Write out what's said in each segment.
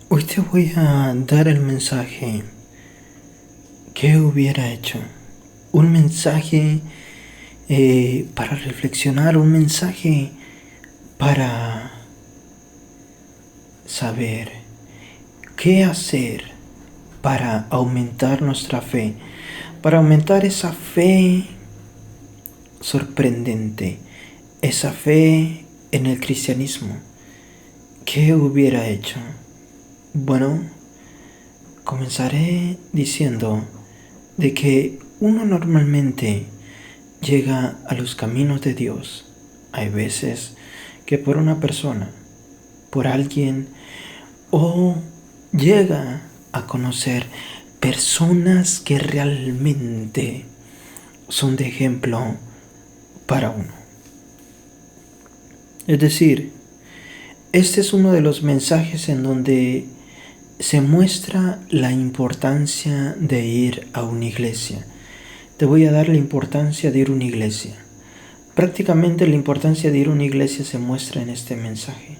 Hoy te voy a dar el mensaje que hubiera hecho. Un mensaje para reflexionar, un mensaje para saber qué hacer para aumentar nuestra fe, para aumentar esa fe sorprendente, esa fe en el cristianismo. ¿Qué hubiera hecho? Bueno, comenzaré diciendo de que uno normalmente llega a los caminos de Dios. Hay veces que por una persona, por alguien, o llega a conocer personas que realmente son de ejemplo para uno. Es decir, este es uno de los mensajes en donde se muestra la importancia de ir a una iglesia. Te voy a dar la importancia de ir a una iglesia. Prácticamente la importancia de ir a una iglesia se muestra en este mensaje.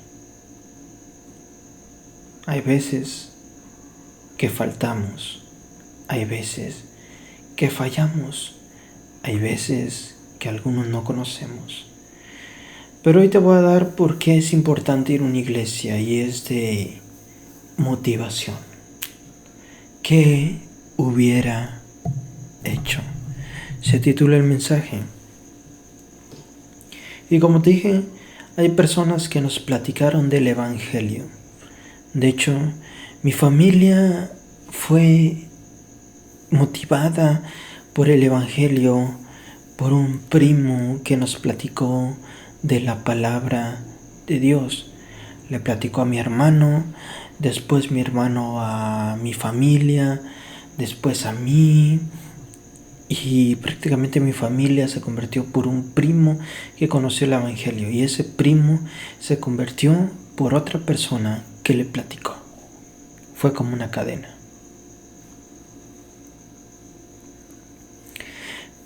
Hay veces que faltamos, hay veces que fallamos, hay veces que algunos no conocemos. Pero hoy te voy a dar por qué es importante ir a una iglesia y es de motivación. ¿Qué hubiera hecho? Se titula el mensaje. Y como te dije, hay personas que nos platicaron del Evangelio. De hecho, mi familia fue motivada por el Evangelio, por un primo que nos platicó de la palabra de Dios. Le platicó a mi hermano, después mi hermano a mi familia, después a mí. Y prácticamente mi familia se convirtió por un primo que conoció el Evangelio. Y ese primo se convirtió por otra persona que le platicó. Fue como una cadena.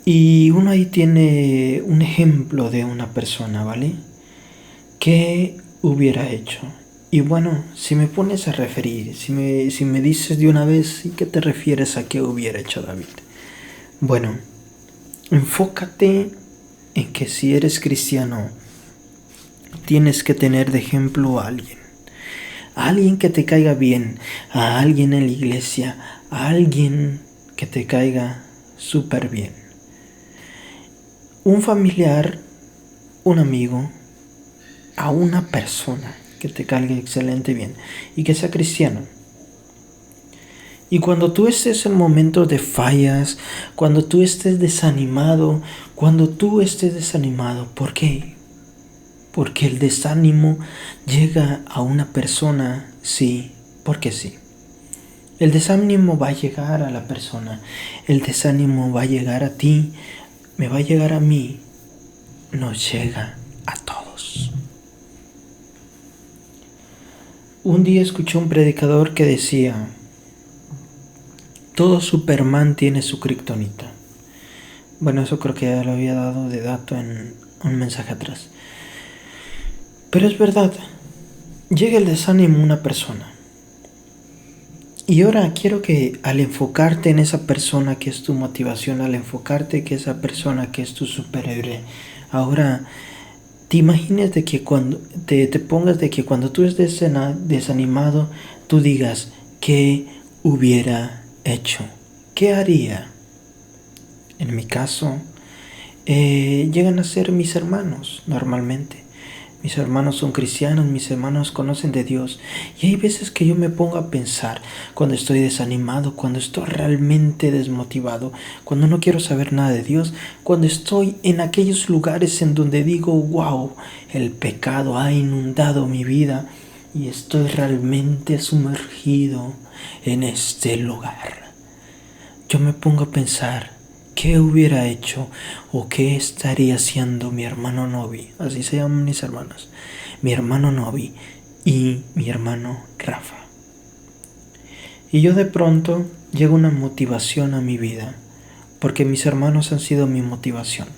Y uno ahí tiene un ejemplo de una persona, ¿vale? ¿Qué hubiera hecho? Y bueno, si me pones a referir, si me dices de una vez, ¿y qué te refieres a qué hubiera hecho David? Bueno, enfócate en que si eres cristiano, tienes que tener de ejemplo a alguien que te caiga bien, a alguien en la iglesia, a alguien que te caiga súper bien. Un familiar, un amigo, a una persona que te caiga excelente bien y que sea cristiano. Y cuando tú estés en momentos de fallas, cuando tú estés desanimado, ¿por qué? Porque el desánimo llega a una persona, sí, porque sí. El desánimo va a llegar a la persona, el desánimo va a llegar a ti, me va a llegar a mí, nos llega a todos. Un día escuché un predicador que decía: todo Superman tiene su kriptonita. Bueno, eso creo que ya lo había dado de dato en un mensaje atrás. Pero es verdad, llega el desánimo a una persona. Y ahora quiero que al enfocarte en esa persona que es tu motivación, al enfocarte que esa persona que es tu superhéroe, ahora te imagines de que cuando te pongas de que cuando tú estés desanimado, tú digas: ¿qué hubiera hecho? ¿Qué haría? En mi caso, llegan a ser mis hermanos normalmente. Mis hermanos son cristianos, mis hermanos conocen de Dios. Y hay veces que yo me pongo a pensar, cuando estoy desanimado, cuando estoy realmente desmotivado, cuando no quiero saber nada de Dios, cuando estoy en aquellos lugares en donde digo: wow, el pecado ha inundado mi vida y estoy realmente sumergido en este lugar. Yo me pongo a pensar: ¿qué hubiera hecho o qué estaría haciendo mi hermano Novi? Así se llaman mis hermanos. Mi hermano Novi y mi hermano Rafa. Y yo de pronto llega una motivación a mi vida, porque mis hermanos han sido mi motivación.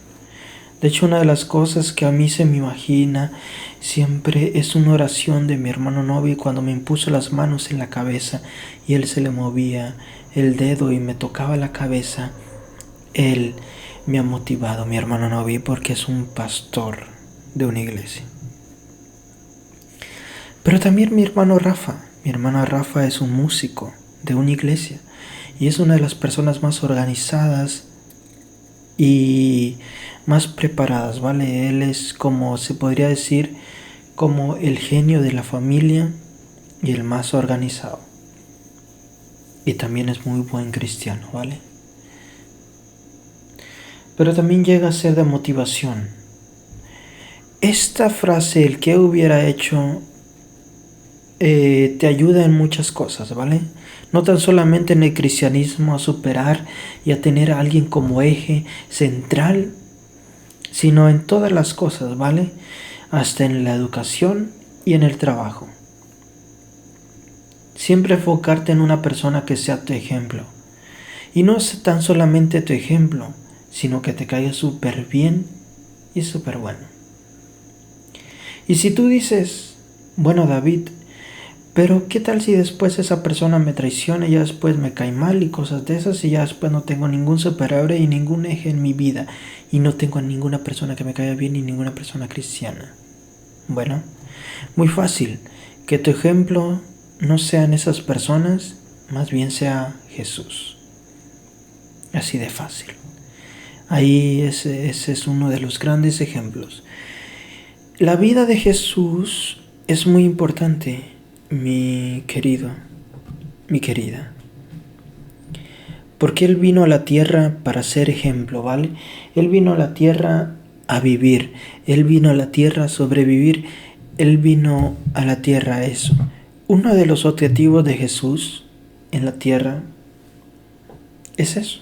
De hecho, una de las cosas que a mí se me imagina siempre es una oración de mi hermano Novi cuando me impuso las manos en la cabeza y él se le movía el dedo y me tocaba la cabeza. Él me ha motivado, mi hermano Novi, porque es un pastor de una iglesia. Pero también mi hermano Rafa. Mi hermano Rafa es un músico de una iglesia y es una de las personas más organizadas y más preparadas, ¿vale? Él es, como se podría decir, como el genio de la familia y el más organizado. Y también es muy buen cristiano, ¿vale? Pero también llega a ser de motivación. Esta frase, el que hubiera hecho, te ayuda en muchas cosas, ¿vale? No tan solamente en el cristianismo a superar y a tener a alguien como eje central, sino en todas las cosas, ¿vale? Hasta en la educación y en el trabajo. Siempre enfocarte en una persona que sea tu ejemplo. Y no es tan solamente tu ejemplo, sino que te caiga súper bien y súper bueno. Y si tú dices, bueno, David, pero ¿qué tal si después esa persona me traiciona y ya después me cae mal y cosas de esas y ya después no tengo ningún superhéroe y ningún eje en mi vida y no tengo a ninguna persona que me caiga bien ni ninguna persona cristiana? Bueno, muy fácil, que tu ejemplo no sean esas personas, más bien sea Jesús. Así de fácil. Ahí ese es uno de los grandes ejemplos. La vida de Jesús es muy importante, mi querido, mi querida. Porque Él vino a la tierra para ser ejemplo, ¿vale? Él vino a la tierra a vivir. Él vino a la tierra a sobrevivir. Él vino a la tierra a eso. Uno de los objetivos de Jesús en la tierra es eso,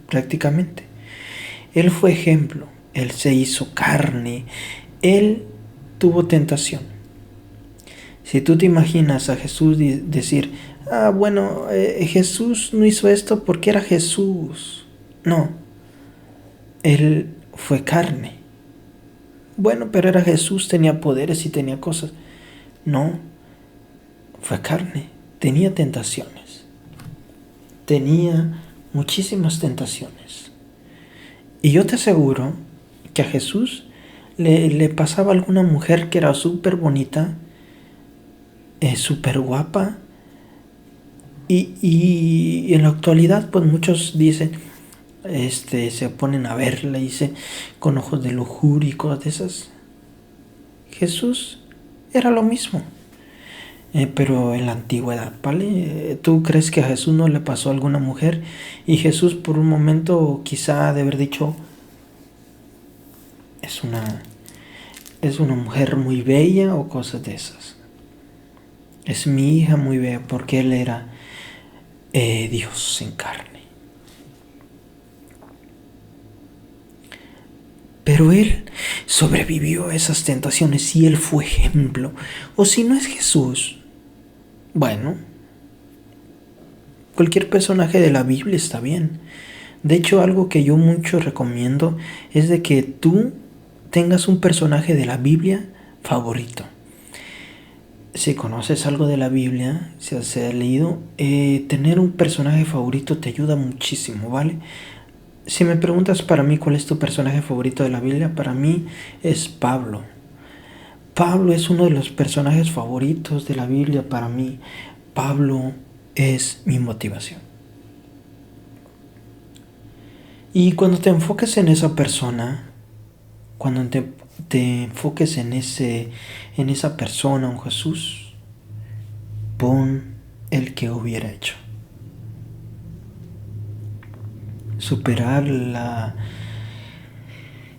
prácticamente. Él fue ejemplo. Él se hizo carne. Él tuvo tentación. Si tú te imaginas a Jesús decir, bueno, Jesús no hizo esto porque era Jesús. No, Él fue carne. Bueno, pero era Jesús, tenía poderes y tenía cosas. No, fue carne, tenía tentaciones. Tenía muchísimas tentaciones. Y yo te aseguro que a Jesús le pasaba alguna mujer que era súper bonita, súper guapa, y en la actualidad pues muchos dicen, se ponen a verla y dicen con ojos de lujuria y cosas de esas. Jesús era lo mismo, pero en la antigüedad, ¿vale? ¿Tú crees que a Jesús no le pasó a alguna mujer? Y Jesús por un momento quizá ha de haber dicho, es una mujer muy bella o cosas de esas. Es mi hija muy bella, porque Él era Dios en carne. Pero Él sobrevivió a esas tentaciones y Él fue ejemplo. O si no es Jesús, bueno, cualquier personaje de la Biblia está bien. De hecho, algo que yo mucho recomiendo es de que tú tengas un personaje de la Biblia favorito. Si conoces algo de la Biblia, si has leído, tener un personaje favorito te ayuda muchísimo, ¿vale? Si me preguntas para mí cuál es tu personaje favorito de la Biblia, para mí es Pablo. Pablo es uno de los personajes favoritos de la Biblia para mí. Pablo es mi motivación. Y cuando te enfoques en esa persona, cuando te enfoques en esa persona, en Jesús, pon el que hubiera hecho. Superar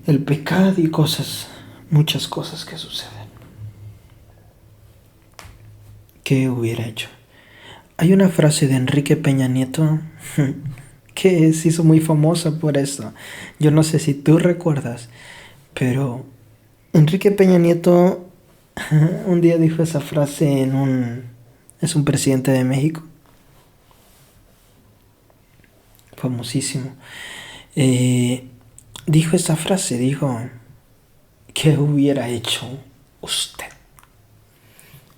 el pecado y muchas cosas que suceden. ¿Qué hubiera hecho? Hay una frase de Enrique Peña Nieto que se hizo muy famosa por esto. Yo no sé si tú recuerdas, pero Enrique Peña Nieto un día dijo esa frase es un presidente de México, famosísimo. Dijo esa frase, dijo, ¿Qué hubiera hecho usted?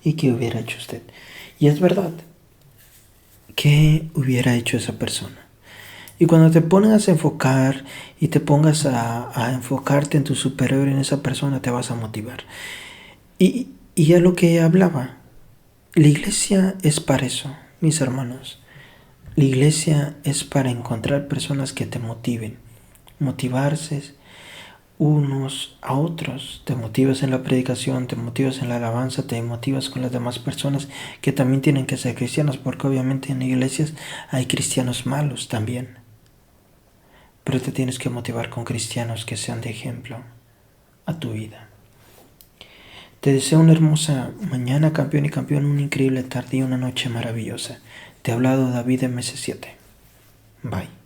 ¿Y qué hubiera hecho usted? Y es verdad, ¿qué hubiera hecho esa persona? Y cuando te pongas a enfocar y te pongas a enfocarte en tu superior, en esa persona, te vas a motivar. Y a lo que hablaba, la iglesia es para eso, mis hermanos. La iglesia es para encontrar personas que te motiven. Motivarse unos a otros. Te motivas en la predicación, te motivas en la alabanza, te motivas con las demás personas que también tienen que ser cristianos, porque obviamente en iglesias hay cristianos malos también. Pero te tienes que motivar con cristianos que sean de ejemplo a tu vida. Te deseo una hermosa mañana, campeón y campeón, una increíble tarde y una noche maravillosa. Te ha hablado David MS7. Bye.